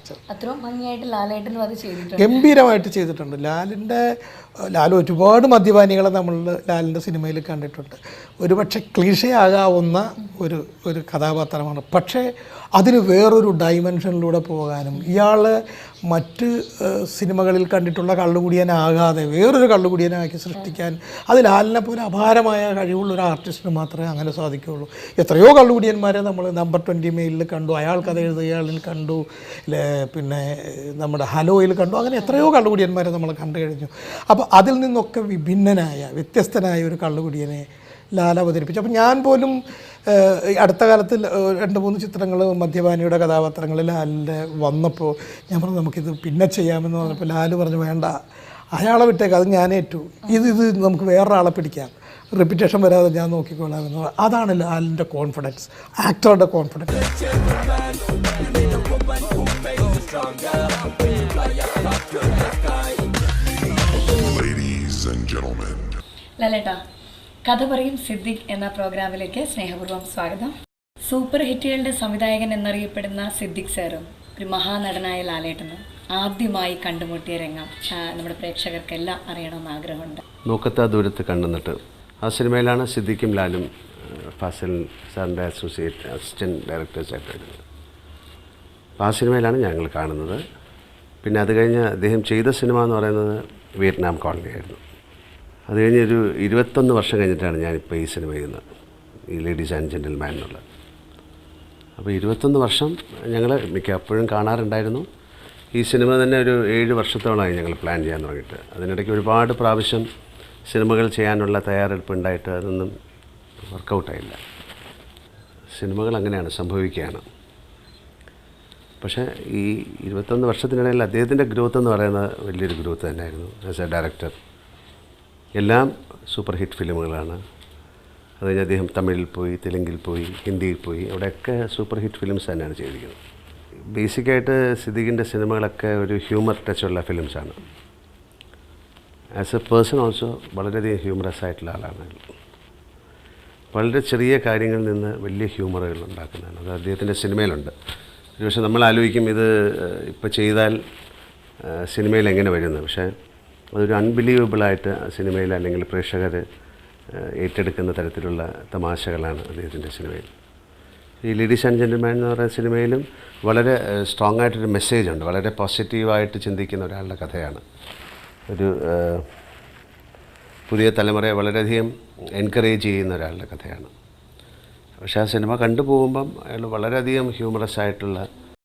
അവതരിപ്പിച്ചത്. അത്രയും ഭംഗിയായിട്ട് ലാലേട്ടനും അത് ചെയ്തിട്ടുണ്ട്, ഗംഭീരമായിട്ട് ചെയ്തിട്ടുണ്ട്. ലാൽ ഒരുപാട് മദ്യപാനികളെ നമ്മൾ ലാലിൻ്റെ സിനിമയിൽ കണ്ടിട്ടുണ്ട്. ഒരുപക്ഷെ ക്ലീഷയാകാവുന്ന ഒരു കഥാപാത്രമാണ്. പക്ഷേ അതിന് വേറൊരു ഡൈമെൻഷനിലൂടെ പോകാനും ഇയാൾ മറ്റ് സിനിമകളിൽ കണ്ടിട്ടുള്ള കള്ളുകുടിയനാകാതെ വേറൊരു കള്ളുകുടിയനാക്കി സൃഷ്ടിക്കാൻ അത് ലാലിനെ പോലെ അപാരമായ കഴിവുള്ള ഒരു ആർട്ടിസ്റ്റിന് മാത്രമേ അങ്ങനെ സാധിക്കുകയുള്ളൂ. എത്രയോ കള്ളുകുടിയന്മാരെ നമ്മൾ നമ്പർ 20 മെയിലിൽ കണ്ടു, അയാൾ കഥ എഴുതിയയാളിൽ കണ്ടു, പിന്നെ നമ്മുടെ ഹലോയിൽ കണ്ടു, അങ്ങനെ എത്രയോ കള്ളുകുടിയന്മാരെ നമ്മൾ കണ്ടു കഴിഞ്ഞു. അപ്പോൾ അതിൽ നിന്നൊക്കെ വിഭിന്നനായ വ്യത്യസ്തനായ ഒരു കള്ളുകുടിയനെ ലാൽ അവതരിപ്പിച്ചു. അപ്പോൾ ഞാൻ പോലും അടുത്ത കാലത്ത് 2-3 ചിത്രങ്ങൾ മദ്യപാനിയുടെ കഥാപാത്രങ്ങൾ ലാലിൻ്റെ വന്നപ്പോൾ ഞാൻ പറഞ്ഞു നമുക്കിത് പിന്നെ ചെയ്യാമെന്ന് പറഞ്ഞപ്പോൾ ലാൽ പറഞ്ഞു വേണ്ട, അയാളെ വിട്ടേക്ക്, അത് ഞാൻ ഏറ്റു, ഇത് നമുക്ക് വേറൊരാളെ പിടിക്കാം, റെപ്യൂട്ടേഷൻ വരാതെ ഞാൻ നോക്കിക്കൊള്ളാം എന്ന് പറഞ്ഞു. അതാണ് ലാലിൻ്റെ കോൺഫിഡൻസ്, ആക്ടറുടെ കോൺഫിഡൻസ്. ലാലേട്ടാ, കഥ പറയും സിദ്ദിഖ് എന്ന പ്രോഗ്രാമിലേക്ക് സ്നേഹപൂർവ്വം സ്വാഗതം. സൂപ്പർ ഹിറ്റുകളുടെ സംവിധായകൻ എന്നറിയപ്പെടുന്ന സിദ്ദിഖ് സാറും ഒരു മഹാനടനായ ലാലേട്ടനും ആദ്യമായി കണ്ടുമുട്ടിയ രംഗം നമ്മുടെ പ്രേക്ഷകർക്കെല്ലാം അറിയണമെന്ന് ആഗ്രഹമുണ്ട്. നോക്കത്താ ദൂരത്ത് കണ്ടുനിന്നിട്ട് ആ സിനിമയിലാണ് സിദ്ദിഖും ലാലും ഫാസിൽ സാറിൻ്റെ അസിസ്റ്റൻറ്റ് ഡയറക്ടേഴ്സായിട്ട് വരുന്നത്. അപ്പോൾ ആ സിനിമയിലാണ് ഞങ്ങൾ കാണുന്നത്. പിന്നെ അത് കഴിഞ്ഞ് അദ്ദേഹം ചെയ്ത സിനിമ എന്ന് പറയുന്നത് വിയറ്റ്നാം കോളനി ആയിരുന്നു. അത് കഴിഞ്ഞ് ഒരു 21 വർഷം കഴിഞ്ഞിട്ടാണ് ഞാനിപ്പോൾ ഈ സിനിമ ചെയ്യുന്നത്, ഈ ലേഡീസ് ആൻഡ് ജെൻറ്റിൽമാൻ എന്നുള്ളത്. അപ്പോൾ 21 വർഷം ഞങ്ങൾ മിക്കപ്പോഴും കാണാറുണ്ടായിരുന്നു. ഈ സിനിമ തന്നെ ഒരു 7 വർഷത്തോളമായി ഞങ്ങൾ പ്ലാൻ ചെയ്യാൻ തുടങ്ങിയിട്ട്. അതിനിടയ്ക്ക് ഒരുപാട് പ്രാവശ്യം സിനിമകൾ ചെയ്യാനുള്ള തയ്യാറെടുപ്പ് ഉണ്ടായിട്ട് അതൊന്നും വർക്കൗട്ടായില്ല. സിനിമകൾ അങ്ങനെയാണ്, സംഭവിക്കുകയാണ്. പക്ഷേ ഈ 21 വർഷത്തിനിടയിൽ അദ്ദേഹത്തിൻ്റെ ഗ്രോത്ത് എന്ന് പറയുന്നത് വലിയൊരു ഗ്രോത്ത് തന്നെയായിരുന്നു. ആസ് എ ഡയറക്ടർ എല്ലാം സൂപ്പർ ഹിറ്റ് ഫിലിമുകളാണ്. അത് കഴിഞ്ഞ് അദ്ദേഹം തമിഴിൽ പോയി, തെലുങ്കിൽ പോയി, ഹിന്ദിയിൽ പോയി, അവിടെയൊക്കെ സൂപ്പർ ഹിറ്റ് ഫിലിംസ് തന്നെയാണ് ചെയ്തിരിക്കുന്നത്. ബേസിക്കായിട്ട് സിദ്ദിഖിൻ്റെ സിനിമകളൊക്കെ ഒരു ഹ്യൂമർ ടച്ചുള്ള ഫിലിംസാണ്. ആസ് എ പേഴ്സൺ ഓൾസോ വളരെയധികം ഹ്യൂമറസ് ആയിട്ടുള്ള ആളാണ്. വളരെ ചെറിയ കാര്യങ്ങളിൽ നിന്ന് വലിയ ഹ്യൂമറുകൾ ഉണ്ടാക്കുന്നതാണ്. അത് അദ്ദേഹത്തിൻ്റെ സിനിമയിലുണ്ട്. ഒരുപക്ഷെ നമ്മൾ ആലോചിക്കും ഇത് ഇപ്പോൾ ചെയ്താൽ സിനിമയിൽ എങ്ങനെ വരുന്നത്. പക്ഷേ അതൊരു അൺബിലീവബിളായിട്ട് സിനിമയിൽ അല്ലെങ്കിൽ പ്രേക്ഷകർ ഏറ്റെടുക്കുന്ന തരത്തിലുള്ള തമാശകളാണ് അദ്ദേഹത്തിൻ്റെ സിനിമയിൽ. ഈ ലേഡീസ് ആൻഡ് ജെൻറ്റിൽമാൻ എന്ന് പറയുന്ന സിനിമയിലും വളരെ സ്ട്രോങ് ആയിട്ടൊരു മെസ്സേജ് ഉണ്ട്. വളരെ പോസിറ്റീവായിട്ട് ചിന്തിക്കുന്ന ഒരാളുടെ കഥയാണ്. ഒരു പുതിയ തലമുറയെ വളരെയധികം എൻകറേജ് ചെയ്യുന്ന ഒരാളുടെ കഥയാണ്. പക്ഷേ ആ സിനിമ കണ്ടുപോകുമ്പം അയാൾ വളരെയധികം ഹ്യൂമറസ് ആയിട്ടുള്ള